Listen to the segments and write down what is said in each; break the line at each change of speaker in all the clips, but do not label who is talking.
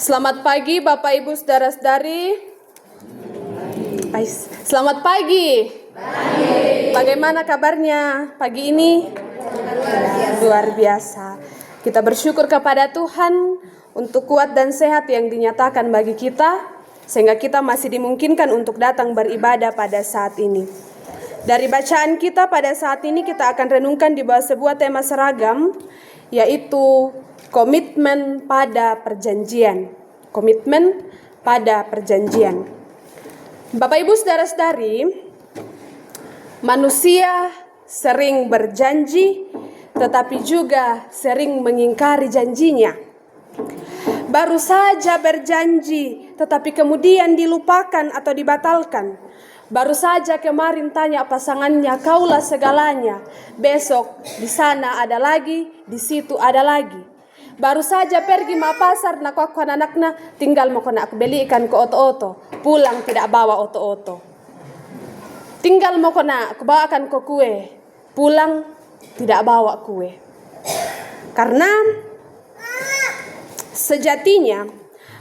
Selamat pagi Bapak Ibu Saudara-saudari. Selamat pagi. Bagaimana kabarnya pagi ini? Luar biasa. Kita bersyukur kepada Tuhan untuk kuat dan sehat yang dinyatakan bagi kita, sehingga kita masih dimungkinkan untuk datang beribadah pada saat ini. Dari bacaan kita pada saat ini kita akan renungkan di bawah sebuah tema seragam, yaitu komitmen pada perjanjian. Komitmen pada perjanjian. Bapak Ibu Saudara-saudari, manusia sering berjanji tetapi juga sering mengingkari janjinya. Baru saja berjanji tetapi kemudian dilupakan atau dibatalkan. Baru saja kemarin tanya pasangannya, kaulah segalanya. Besok di sana ada lagi, di situ ada lagi. Baru saja pergi ma pasar nak aku anaknya, tinggal mau kena aku belikan ke oto-oto. Pulang tidak bawa oto-oto. Tinggal mau kena aku bawakan ke kue. Pulang tidak bawa kue. Karena sejatinya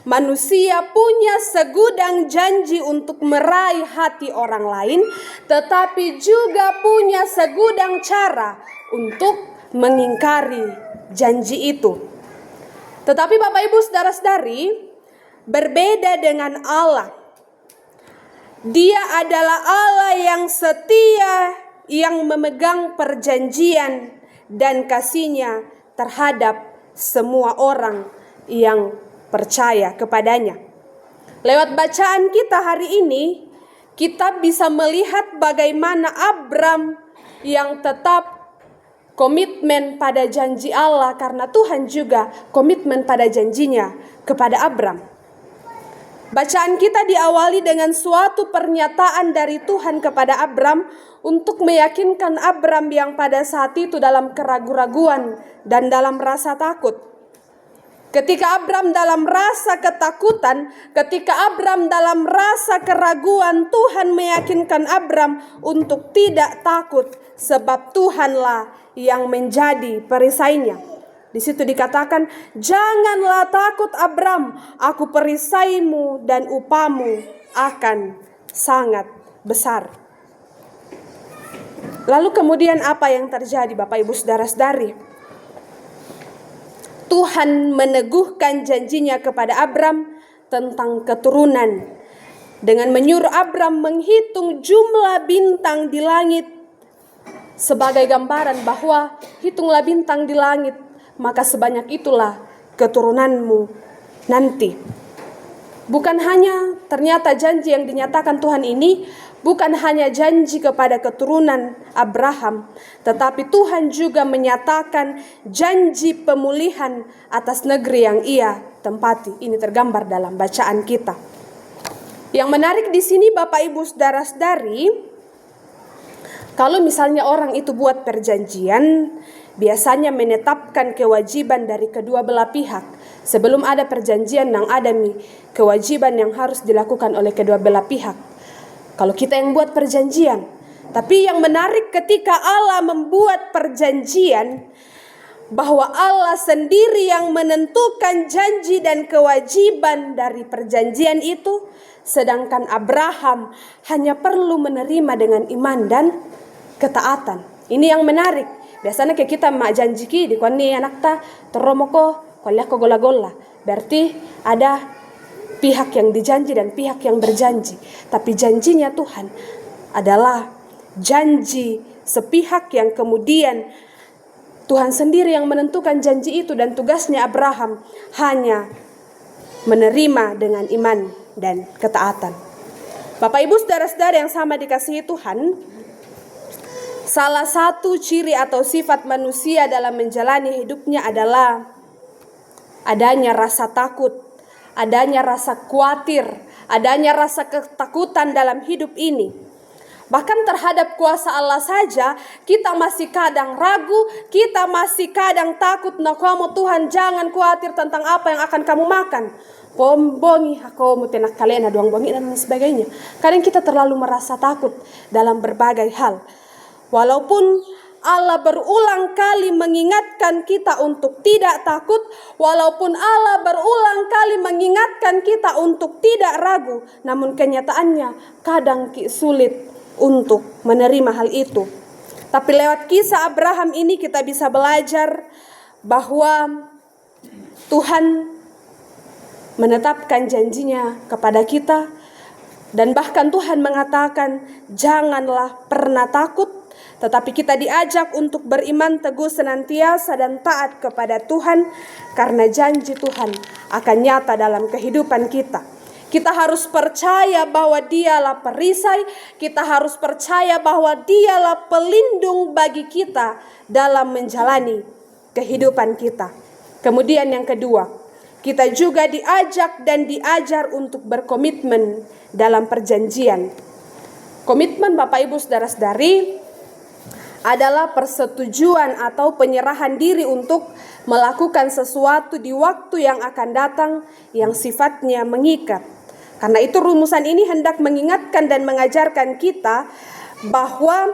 manusia punya segudang janji untuk meraih hati orang lain, tetapi juga punya segudang cara untuk mengingkari janji itu. Tetapi Bapak Ibu Saudara-saudari, berbeda dengan Allah. Dia adalah Allah yang setia, yang memegang perjanjian dan kasih-Nya terhadap semua orang yang percaya kepadanya. Lewat bacaan kita hari ini, kita bisa melihat bagaimana Abram yang tetap komitmen pada janji Allah, karena Tuhan juga komitmen pada janjinya kepada Abram. Bacaan kita diawali dengan suatu pernyataan dari Tuhan kepada Abram untuk meyakinkan Abram yang pada saat itu dalam keraguan-raguan dan dalam rasa takut. Ketika Abram dalam rasa ketakutan, ketika Abram dalam rasa keraguan, Tuhan meyakinkan Abram untuk tidak takut, sebab Tuhanlah yang menjadi perisainya. Di situ dikatakan, janganlah takut Abram, aku perisaimu dan upamu akan sangat besar. Lalu kemudian apa yang terjadi Bapak Ibu Saudara-saudari? Tuhan meneguhkan janjinya kepada Abram tentang keturunan dengan menyuruh Abram menghitung jumlah bintang di langit sebagai gambaran bahwa hitunglah bintang di langit, maka sebanyak itulah keturunanmu nanti. Bukan hanya ternyata janji yang dinyatakan Tuhan ini, bukan hanya janji kepada keturunan Abraham, tetapi Tuhan juga menyatakan janji pemulihan atas negeri yang ia tempati. Ini tergambar dalam bacaan kita. Yang menarik di sini Bapak Ibu Saudara-saudari, kalau misalnya orang itu buat perjanjian, biasanya menetapkan kewajiban dari kedua belah pihak. Sebelum ada perjanjian yang ada kewajiban yang harus dilakukan oleh kedua belah pihak. Kalau kita yang buat perjanjian, tapi yang menarik ketika Allah membuat perjanjian, bahwa Allah sendiri yang menentukan janji dan kewajiban dari perjanjian itu, sedangkan Abraham hanya perlu menerima dengan iman dan ketaatan. Ini yang menarik. Biasanya kayak kita mak janji ki di koni anak ta teromoko kuliah ko gola-gola. Berarti ada pihak yang dijanji dan pihak yang berjanji. Tapi janjinya Tuhan adalah janji sepihak yang kemudian Tuhan sendiri yang menentukan janji itu, dan tugasnya Abraham hanya menerima dengan iman dan ketaatan. Bapak Ibu Saudara-saudara yang sama dikasihi Tuhan, salah satu ciri atau sifat manusia dalam menjalani hidupnya adalah adanya rasa takut, adanya rasa khawatir, adanya rasa ketakutan dalam hidup ini. Bahkan terhadap kuasa Allah saja kita masih kadang ragu, kita masih kadang takut. Nah kamu Tuhan jangan khawatir tentang apa yang akan kamu makan. Bombongi aku mutenak kalian aduang bongi dan sebagainya. Kadang kita terlalu merasa takut dalam berbagai hal. Walaupun Allah berulang kali mengingatkan kita untuk tidak takut, walaupun Allah berulang kali mengingatkan kita untuk tidak ragu, namun kenyataannya kadang sulit untuk menerima hal itu. Tapi lewat kisah Abraham ini kita bisa belajar bahwa Tuhan menetapkan janjinya kepada kita, dan bahkan Tuhan mengatakan janganlah pernah takut, tetapi kita diajak untuk beriman teguh senantiasa dan taat kepada Tuhan, karena janji Tuhan akan nyata dalam kehidupan kita. Kita harus percaya bahwa Dialah perisai, kita harus percaya bahwa Dialah pelindung bagi kita dalam menjalani kehidupan kita. Kemudian yang kedua, kita juga diajak dan diajar untuk berkomitmen dalam perjanjian. Komitmen Bapak Ibu Saudara-saudari adalah persetujuan atau penyerahan diri untuk melakukan sesuatu di waktu yang akan datang yang sifatnya mengikat. Karena itu rumusan ini hendak mengingatkan dan mengajarkan kita bahwa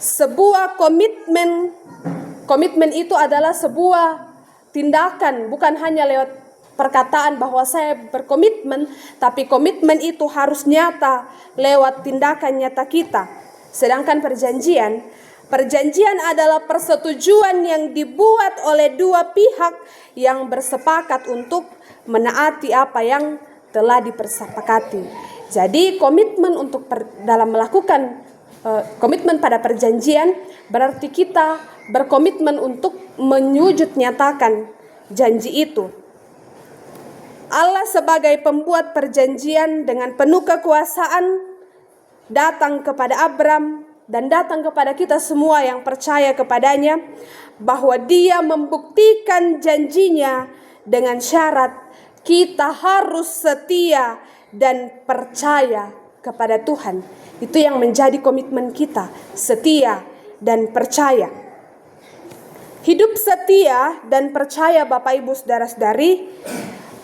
sebuah komitmen itu adalah sebuah tindakan, bukan hanya lewat perkataan bahwa saya berkomitmen, tapi komitmen itu harus nyata lewat tindakan nyata kita. Sedangkan perjanjian adalah persetujuan yang dibuat oleh dua pihak yang bersepakat untuk menaati apa yang telah dipersepakati. Jadi komitmen dalam melakukan komitmen pada perjanjian berarti kita berkomitmen untuk menyujud nyatakan janji itu. Allah sebagai pembuat perjanjian dengan penuh kekuasaan datang kepada Abram dan datang kepada kita semua yang percaya kepadanya, bahwa Dia membuktikan janjinya dengan syarat kita harus setia dan percaya kepada Tuhan. Itu yang menjadi komitmen kita, setia dan percaya. Hidup setia dan percaya Bapak Ibu Saudara-saudari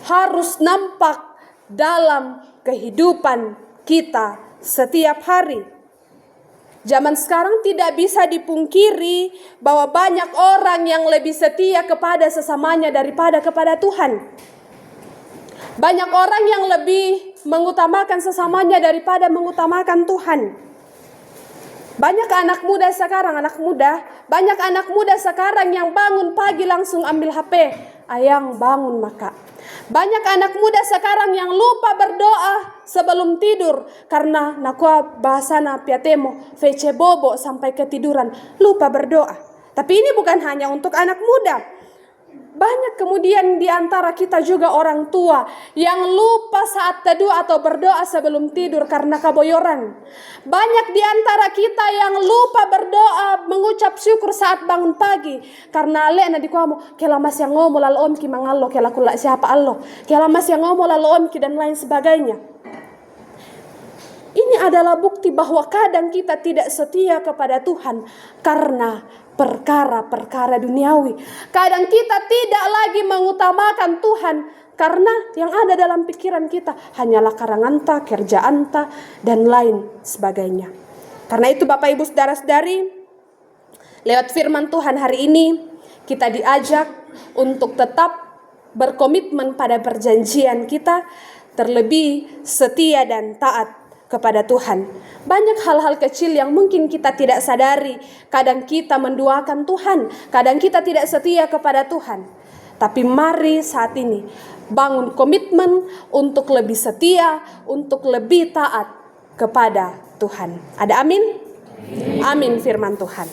harus nampak dalam kehidupan kita setiap hari. Zaman sekarang tidak bisa dipungkiri bahwa banyak orang yang lebih setia kepada sesamanya daripada kepada Tuhan. Banyak orang yang lebih mengutamakan sesamanya daripada mengutamakan Tuhan. Banyak anak muda sekarang yang bangun pagi langsung ambil HP, ayang bangun maka. Banyak anak muda sekarang yang lupa berdoa sebelum tidur karena nakua bahasana piatemo fece bobo sampai ketiduran, lupa berdoa. Tapi ini bukan hanya untuk anak muda. Banyak kemudian di antara kita juga orang tua yang lupa saat teduh atau berdoa sebelum tidur karena kaboyoran. Banyak di antara kita yang lupa berdoa mengucap syukur saat bangun pagi karena alena di kuamu kela mas yang ngomong lalu omki mangallo kela kula siapa allo kela mas yang ngomong lalu omki dan lain sebagainya. Ini adalah bukti bahwa kadang kita tidak setia kepada Tuhan karena perkara-perkara duniawi. Kadang kita tidak lagi mengutamakan Tuhan karena yang ada dalam pikiran kita hanyalah karanganta, kerjaanta, dan lain sebagainya. Karena itu Bapak Ibu Saudara-saudari, lewat firman Tuhan hari ini kita diajak untuk tetap berkomitmen pada perjanjian kita, terlebih setia dan taat kepada Tuhan. Banyak hal-hal kecil yang mungkin kita tidak sadari. Kadang kita menduakan Tuhan, kadang kita tidak setia kepada Tuhan. Tapi mari saat ini bangun komitmen untuk lebih setia, untuk lebih taat kepada Tuhan. Ada amin? Amin firman Tuhan.